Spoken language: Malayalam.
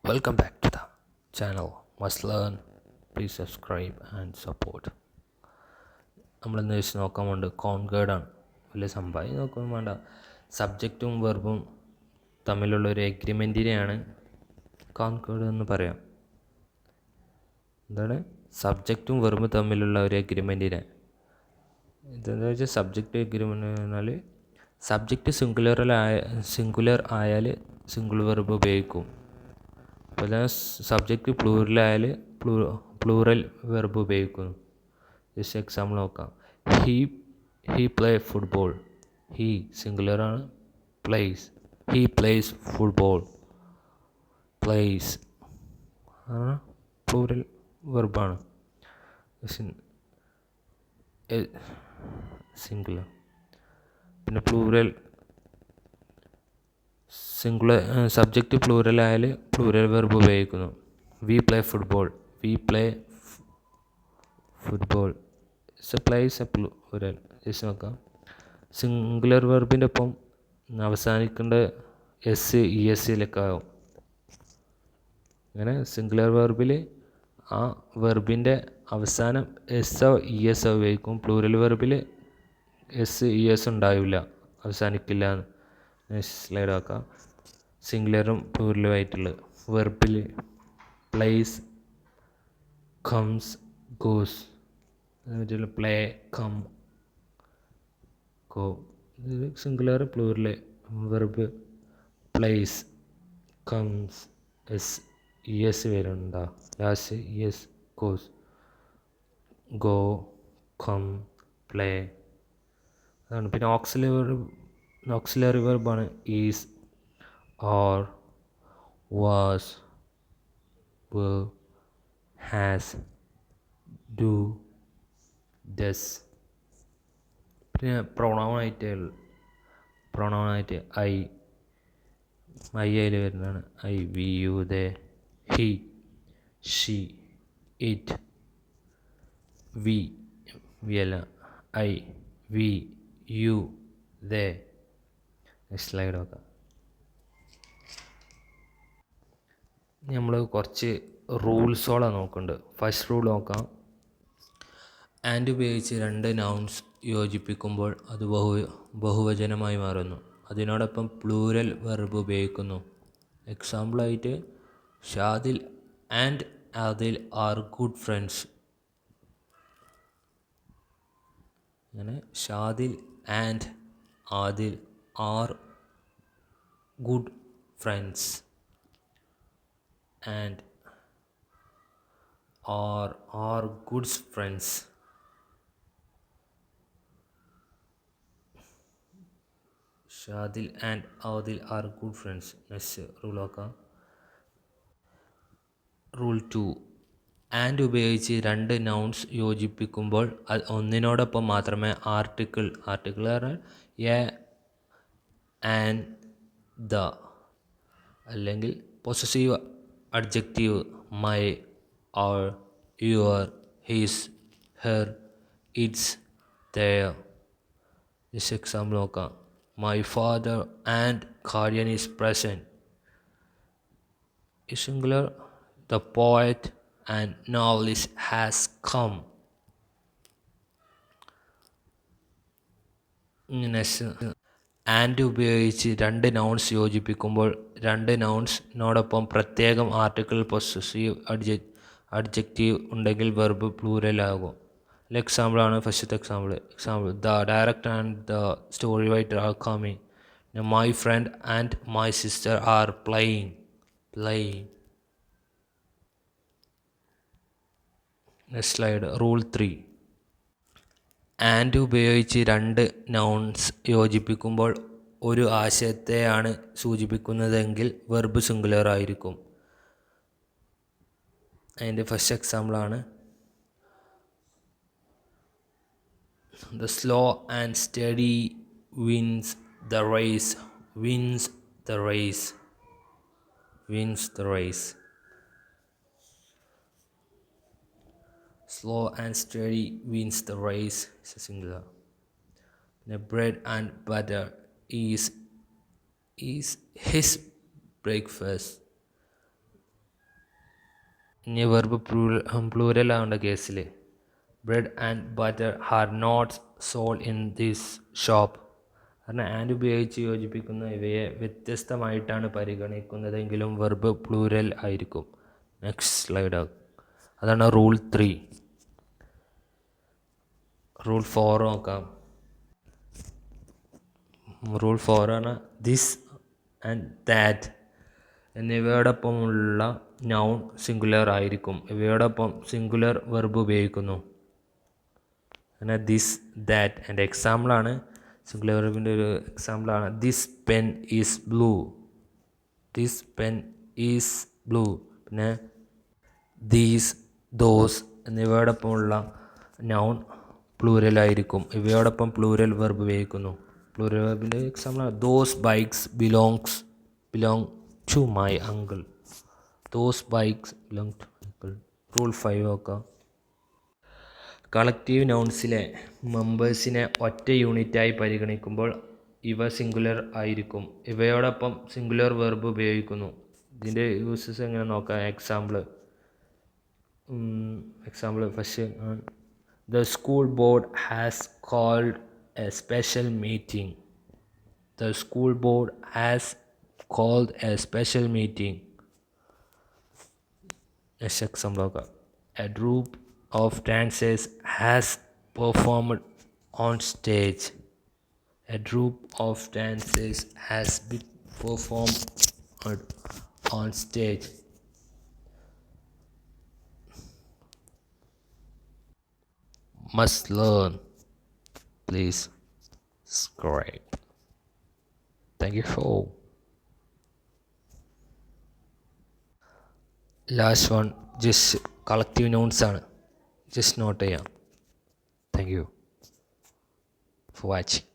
Welcome back to the channel Must Learn. Please subscribe and support. നമ്മളിന്ന് വെച്ച് നോക്കാൻ വേണ്ട കോൺകേർഡാണ്. വലിയ സംഭവം നോക്കാൻ വേണ്ട. സബ്ജക്റ്റും വെർബും തമ്മിലുള്ള ഒരു എഗ്രിമെൻറ്റിനെയാണ് കോൺകേർഡ് എന്ന് പറയാം. എന്താണ് സബ്ജക്റ്റും വെർബും തമ്മിലുള്ള ഒരു എഗ്രിമെൻറ്റിനെ? ഇതെന്താ വെച്ചാൽ സബ്ജക്റ്റ് എഗ്രിമെൻ്റ് എന്നാൽ സബ്ജക്റ്റ് സിംഗുലർ ആയാൽ സിംഗിൾ വെർബ് ഉപയോഗിക്കും. അപ്പോൾ സബ്ജക്റ്റ് പ്ലൂറലായാൽ പ്ലൂറൽ വെർബ് ഉപയോഗിക്കുന്നു. ജസ്റ്റ് എക്സാമ്പിൾ നോക്കാം. He play football. ഹീ സിംഗുലറാണ്, plays. He plays football. Plays plural വെർബാണ്, സിംഗുലർ. പിന്നെ സബ്ജക്റ്റ് പ്ലൂറൽ ആയാൽ പ്ലൂറൽ വെർബ് ഉപയോഗിക്കുന്നു. We play football. We play football plays a plural. Just നോക്കാം. സിംഗുലർ വെർബിൻ്റെ ഒപ്പം അവസാനിക്കേണ്ട എസിലേക്കാവും. അങ്ങനെ സിംഗുലർ വെർബിൽ ആ വെർബിൻ്റെ അവസാനം എസ്സോ ഇഎസ്സോ ഉപയോഗിക്കും. പ്ലൂറൽ വെർബിൽ എസ് ഉണ്ടാവില്ല, അവസാനിക്കില്ല. സ്ലൈഡ് ആക്കാം. സിംഗുലറും പ്ലൂറലുമായിട്ടുള്ളത് വെർബിൽ plays, comes, goes. Play, come, go. ഇത് singular. Plural verb plays, comes, S വരുന്നുണ്ടോ last? Yes, goes, go, come, play. അതാണ്. പിന്നെ ഓക്സിലറി വെർബാണ് is, are, was, were, has, do, does. പിന്നെ പ്രൊണൗണായിട്ട് ഐ അതിൽ വരുന്നതാണ്. I, we, you, they, he, she, it. We അല്ല, I, we, you, they. Next slide നോക്കാം. നമ്മൾ കുറച്ച് റൂൾസോളാണ് നോക്കുന്നുണ്ട്. ഫസ്റ്റ് റൂൾ നോക്കാം. ആൻഡ് ഉപയോഗിച്ച് രണ്ട് നൗൺസ് യോജിപ്പിക്കുമ്പോൾ അത് ബഹുവചനമായി മാറുന്നു. അതിനോടൊപ്പം പ്ലൂരൽ വെർബ് ഉപയോഗിക്കുന്നു. എക്സാമ്പിളായിട്ട് Shadil and Adil are good friends. അങ്ങനെ Shadil and Adil are good friends. and are good friends. Shadil and Adil are good friends. Next rule നോക്കാം. റൂൾ 2. ആൻഡ് ഉപയോഗിച്ച് രണ്ട് നൗൺസ് യോജിപ്പിക്കുമ്പോൾ ഒന്നിനോടൊപ്പം മാത്രമേ ആർട്ടിക്കിൾ പറഞ്ഞാൽ എ, ആൻഡ്, ദ അല്ലെങ്കിൽ possessive adjective my, our, your, his, her, its, their. This example നോക്കാം. My father and guardian is present. is singular. The poet and novelist has come. And ഉപയോഗിച്ച് രണ്ട് നൗൺസ് യോജിപ്പിക്കുമ്പോൾ രണ്ട് നൗൺസിനോടൊപ്പം പ്രത്യേകം ആർട്ടിക്കിൾ, പൊസസീവ് അഡ്ജക്റ്റീവ് ഉണ്ടെങ്കിൽ വെർബ് പ്ലൂറൽ ആകും. എക്സാമ്പിളാണ് ഫസ്റ്റത്തെ example the director and the story writer are coming. My friend and my sister are playing. Next slide. Rule 3. And ഉപയോഗിച്ച് രണ്ട് നൗൺസ് യോജിപ്പിക്കുമ്പോൾ ഒരു ആശയത്തെയാണ് സൂചിപ്പിക്കുന്നതെങ്കിൽ വെർബ് സിംഗുലർ ആയിരിക്കും. അതിൻ്റെ ഫസ്റ്റ് എക്സാമ്പിളാണ് the slow and steady wins the race. Slow and steady wins the race is a singular. The bread and butter is his breakfast. ഇനി വെർബ് പ്ലൂരൽ ആവേണ്ട കേസിൽ bread and butter are not sold in this shop. കാരണം ആൻഡ് ഉപയോഗിച്ച് യോജിപ്പിക്കുന്ന ഇവയെ വ്യത്യസ്തമായിട്ടാണ് പരിഗണിക്കുന്നതെങ്കിലും വെർബ് പ്ലൂരൽ ആയിരിക്കും. നെക്സ്റ്റ് സ്ലൈഡ് ആകും. അതാണ് റൂൾ 3. റൂൾ 4 നോക്കാം. റൂൾ 4 ആണ് ദിസ് ആൻഡ് ദാറ്റ് എന്നിവയോടൊപ്പമുള്ള നൗൺ സിംഗുലർ ആയിരിക്കും. ഇവയോടൊപ്പം സിംഗുലർ വെർബ് ഉപയോഗിക്കുന്നു. അങ്ങനെ ദിസ് ദാറ്റ് എൻ്റെ എക്സാമ്പിളാണ്, സിംഗുലർ വെർബിൻ്റെ ഒരു എക്സാമ്പിളാണ്. This pen is blue. This pen is blue. പിന്നെ ദീസ്, ദോസ് എന്നിവയോടൊപ്പമുള്ള നൗൺ പ്ലൂരലായിരിക്കും. ഇവയോടൊപ്പം പ്ലൂരൽ വെർബ് ഉപയോഗിക്കുന്നു. പ്ലൂരൽ വെർബിൻ്റെ എക്സാമ്പിളാണ് those bikes belong to my uncle. Those bikes belong to uncle. Rule 5 നോക്കാം. കളക്റ്റീവ് നൗൺസിലെ മെമ്പേഴ്സിനെ ഒറ്റ യൂണിറ്റായി പരിഗണിക്കുമ്പോൾ ഇവ സിംഗുലർ ആയിരിക്കും. ഇവയോടൊപ്പം സിംഗുലർ വെർബ് ഉപയോഗിക്കുന്നു. ഇതിൻ്റെ യൂസസ് എങ്ങനെ നോക്കാം. Example first, the school board has called a special meeting. The school board has called a special meeting. Next example നോക്കാം. A group of dancers has performed on stage. A group of dancers has been performed on stage. Must learn. Please subscribe. Thank you for. Last one just collective nouns ആണ്. ജസ്റ്റ് നോട്ട് ചെയ്യാം. Thank you for watching.